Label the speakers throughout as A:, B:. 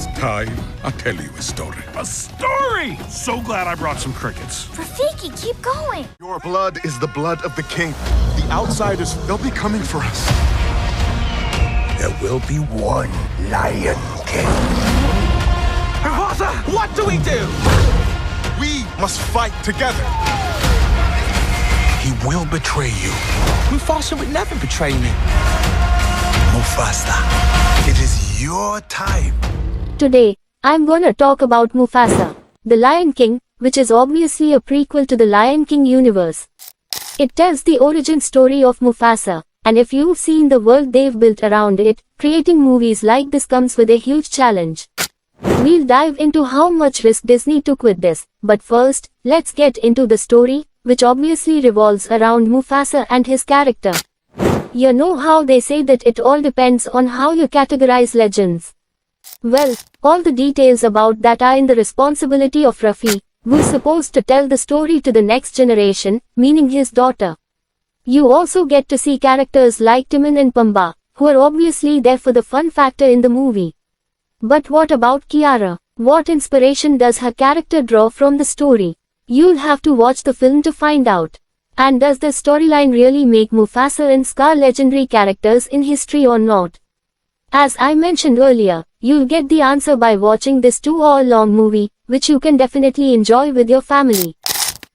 A: It's time I tell you a story.
B: A story! So glad I brought some crickets.
C: Rafiki, keep going.
D: Your blood is the blood of the king. The outsiders, they'll be coming for us.
A: There will be one Lion King.
E: Mufasa, what do we do?
D: We must fight together.
A: He will betray you.
E: Mufasa would never betray me.
A: Mufasa, it is your time.
F: Today, I'm gonna talk about Mufasa, the Lion King, which is obviously a prequel to the Lion King universe. It tells the origin story of Mufasa, and if you've seen the world they've built around it, creating movies like this comes with a huge challenge. We'll dive into how much risk Disney took with this, but first, let's get into the story, which obviously revolves around Mufasa and his character. You know how they say that it all depends on how you categorize legends. Well, all the details about that are in the responsibility of Raffi, who's supposed to tell the story to the next generation, meaning his daughter. You also get to see characters like Timon and Pumbaa, who are obviously there for the fun factor in the movie. But what about Kiara? What inspiration does her character draw from the story? You'll have to watch the film to find out. And does the storyline really make Mufasa and Scar legendary characters in history or not? As I mentioned earlier, you'll get the answer by watching this 2-hour-long movie, which you can definitely enjoy with your family.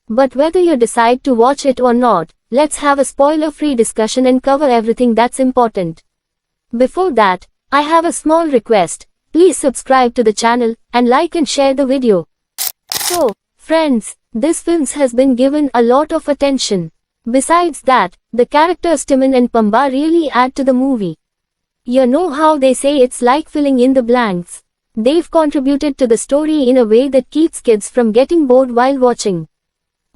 F: But whether you decide to watch it or not, let's have a spoiler-free discussion and cover everything that's important. Before that, I have a small request. Please subscribe to the channel, and like and share the video. So, friends, this film has been given a lot of attention. Besides that, the characters Timon and Pumbaa really add to the movie. You know how they say it's like filling in the blanks. They've contributed to the story in a way that keeps kids from getting bored while watching.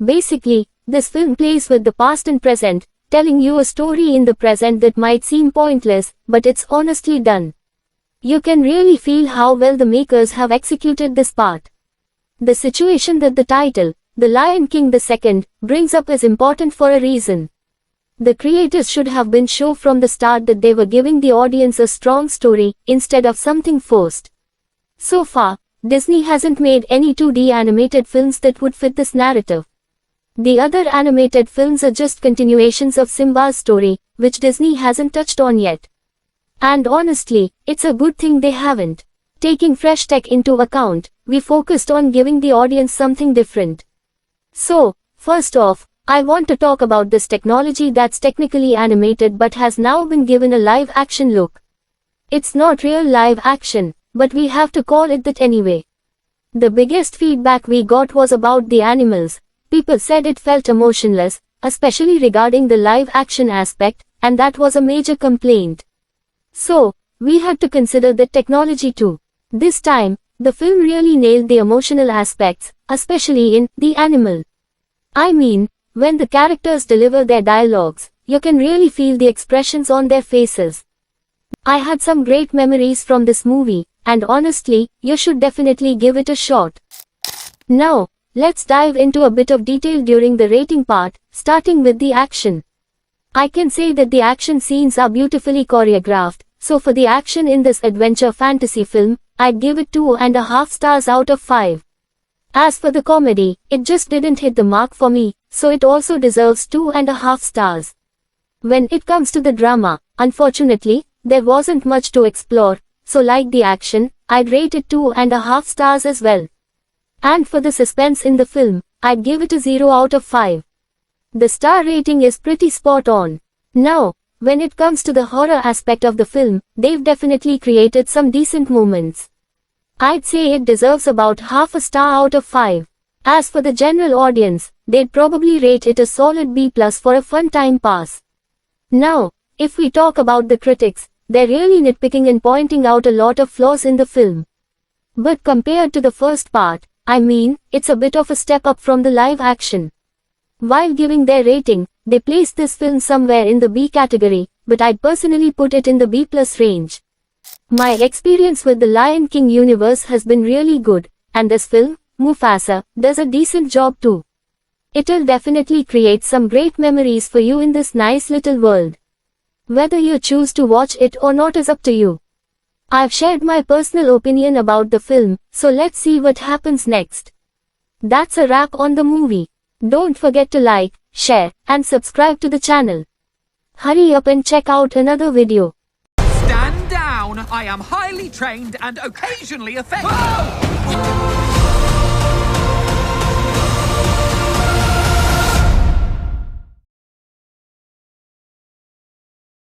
F: Basically, this film plays with the past and present, telling you a story in the present that might seem pointless, but it's honestly done. You can really feel how well the makers have executed this part. The situation that the title, The Lion King II, brings up is important for a reason. The creators should have been sure from the start that they were giving the audience a strong story, instead of something forced. So far, Disney hasn't made any 2D animated films that would fit this narrative. The other animated films are just continuations of Simba's story, which Disney hasn't touched on yet. And honestly, it's a good thing they haven't. Taking fresh tech into account, we focused on giving the audience something different. So, first off, I want to talk about this technology that's technically animated but has now been given a live action look. It's not real live action, but we have to call it that anyway. The biggest feedback we got was about the animals. People said it felt emotionless, especially regarding the live action aspect, and that was a major complaint. So, we had to consider that technology too. This time, the film really nailed the emotional aspects, especially in The Animal. I mean, when the characters deliver their dialogues, you can really feel the expressions on their faces. I had some great memories from this movie, and honestly, you should definitely give it a shot. Now, let's dive into a bit of detail during the rating part, starting with the action. I can say that the action scenes are beautifully choreographed, so for the action in this adventure fantasy film, I'd give it 2.5 stars out of 5. As for the comedy, it just didn't hit the mark for me, so it also deserves 2.5 stars. When it comes to the drama, unfortunately, there wasn't much to explore, so like the action, I'd rate it 2.5 stars as well. And for the suspense in the film, I'd give it a 0 out of 5. The star rating is pretty spot on. Now, when it comes to the horror aspect of the film, they've definitely created some decent moments. I'd say it deserves about half a star out of 5. As for the general audience, they'd probably rate it a solid B+ for a fun time pass. Now, if we talk about the critics, they're really nitpicking and pointing out a lot of flaws in the film. But compared to the first part, I mean, it's a bit of a step up from the live action. While giving their rating, they placed this film somewhere in the B category, but I'd personally put it in the B+ range. My experience with the Lion King universe has been really good, and this film, Mufasa, does a decent job too. It'll definitely create some great memories for you in this nice little world. Whether you choose to watch it or not is up to you. I've shared my personal opinion about the film, so let's see what happens next. That's a wrap on the movie. Don't forget to like, share, and subscribe to the channel. Hurry up and check out another video.
C: Stand down! I am highly trained and occasionally effective.